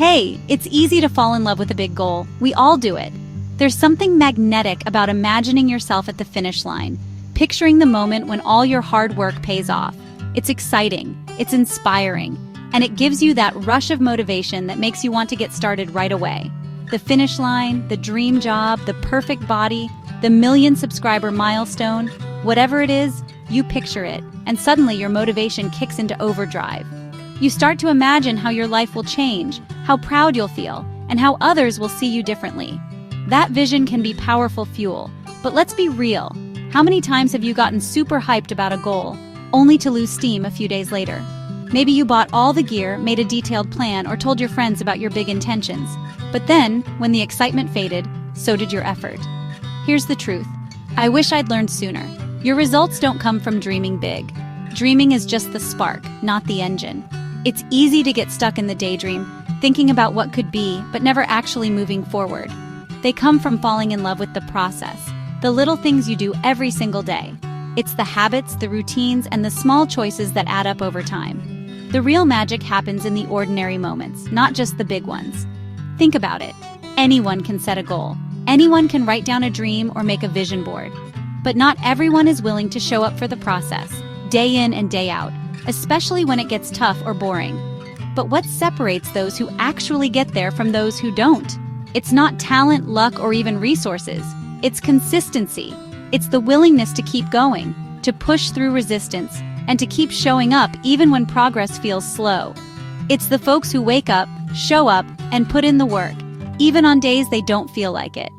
Hey, it's easy to fall in love with a big goal. We all do it. There's something magnetic about imagining yourself at the finish line, picturing the moment when all your hard work pays off. It's exciting, it's inspiring, and it gives you that rush of motivation that makes you want to get started right away. The finish line, the dream job, the perfect body, the million-subscriber milestone, whatever it is, you picture it, and suddenly your motivation kicks into overdrive. You start to imagine how your life will change, how proud you'll feel, and how others will see you differently. That vision can be powerful fuel, but let's be real. How many times have you gotten super hyped about a goal, only to lose steam a few days later? Maybe you bought all the gear, made a detailed plan, or told your friends about your big intentions. But then, when the excitement faded, so did your effort. Here's the truth. I wish I'd learned sooner. Your results don't come from dreaming big. Dreaming is just the spark, not the engine. It's easy to get stuck in the daydream, thinking about what could be, but never actually moving forward. They come from falling in love with the process, the little things you do every single day. It's the habits, the routines, and the small choices that add up over time. The real magic happens in the ordinary moments, not just the big ones. Think about it. Anyone can set a goal. Anyone can write down a dream or make a vision board. But not everyone is willing to show up for the process, day in and day out, especially when it gets tough or boring. But what separates those who actually get there from those who don't? It's not talent, luck, or even resources. It's consistency. It's the willingness to keep going, to push through resistance, and to keep showing up even when progress feels slow. It's the folks who wake up, show up, and put in the work, even on days they don't feel like it.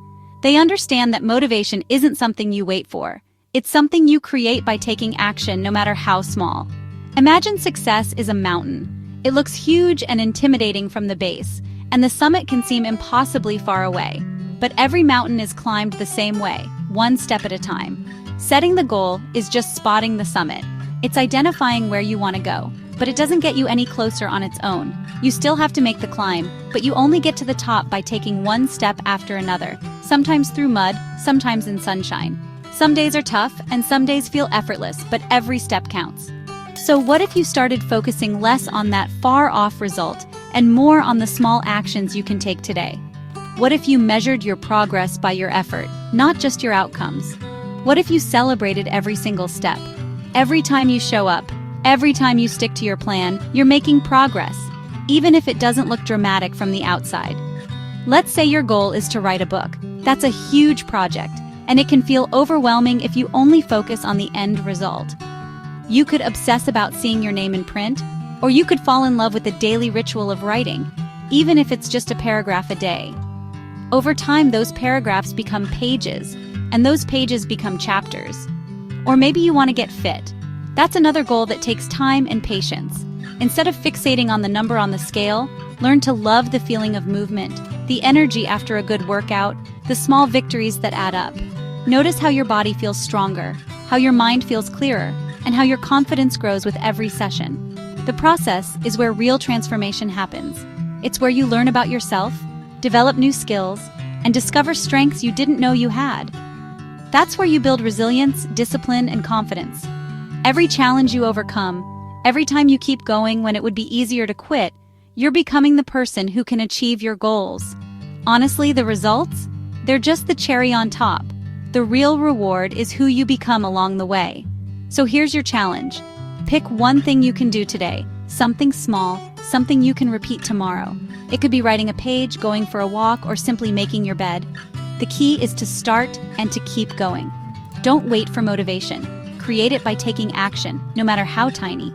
They understand that motivation isn't something you wait for. It's something you create by taking action, no matter how small. Imagine success is a mountain. It looks huge and intimidating from the base, and the summit can seem impossibly far away. But every mountain is climbed the same way, one step at a time. Setting the goal is just spotting the summit. It's identifying where you want to go, but it doesn't get you any closer on its own. You still have to make the climb, but you only get to the top by taking one step after another, sometimes through mud, sometimes in sunshine. Some days are tough, and some days feel effortless, but every step counts. So what if you started focusing less on that far-off result and more on the small actions you can take today? What if you measured your progress by your effort, not just your outcomes? What if you celebrated every single step? Every time you show up, every time you stick to your plan, you're making progress, even if it doesn't look dramatic from the outside. Let's say your goal is to write a book. That's a huge project, and it can feel overwhelming if you only focus on the end result. You could obsess about seeing your name in print, or you could fall in love with the daily ritual of writing, even if it's just a paragraph a day. Over time, those paragraphs become pages, and those pages become chapters. Or maybe you want to get fit. That's another goal that takes time and patience. Instead of fixating on the number on the scale, learn to love the feeling of movement, the energy after a good workout, the small victories that add up. Notice how your body feels stronger, how your mind feels clearer, and how your confidence grows with every session. The process is where real transformation happens. It's where you learn about yourself, develop new skills, and discover strengths you didn't know you had. That's where you build resilience, discipline, and confidence. Every challenge you overcome, every time you keep going when it would be easier to quit, you're becoming the person who can achieve your goals. Honestly, the results? They're just the cherry on top. The real reward is who you become along the way. So here's your challenge. Pick one thing you can do today, something small, something you can repeat tomorrow. It could be writing a page, going for a walk, or simply making your bed. The key is to start and to keep going. Don't wait for motivation. Create it by taking action, no matter how tiny.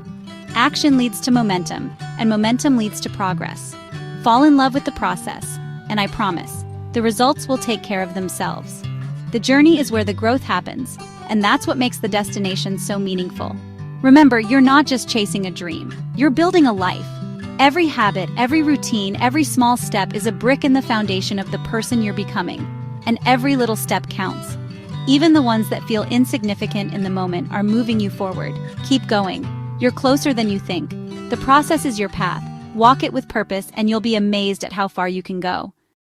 Action leads to momentum, and momentum leads to progress. Fall in love with the process, and I promise, the results will take care of themselves. The journey is where the growth happens, and that's what makes the destination so meaningful. Remember, you're not just chasing a dream. You're building a life. Every habit, every routine, every small step is a brick in the foundation of the person you're becoming, and every little step counts. Even the ones that feel insignificant in the moment are moving you forward. Keep going. You're closer than you think. The process is your path. Walk it with purpose, and you'll be amazed at how far you can go.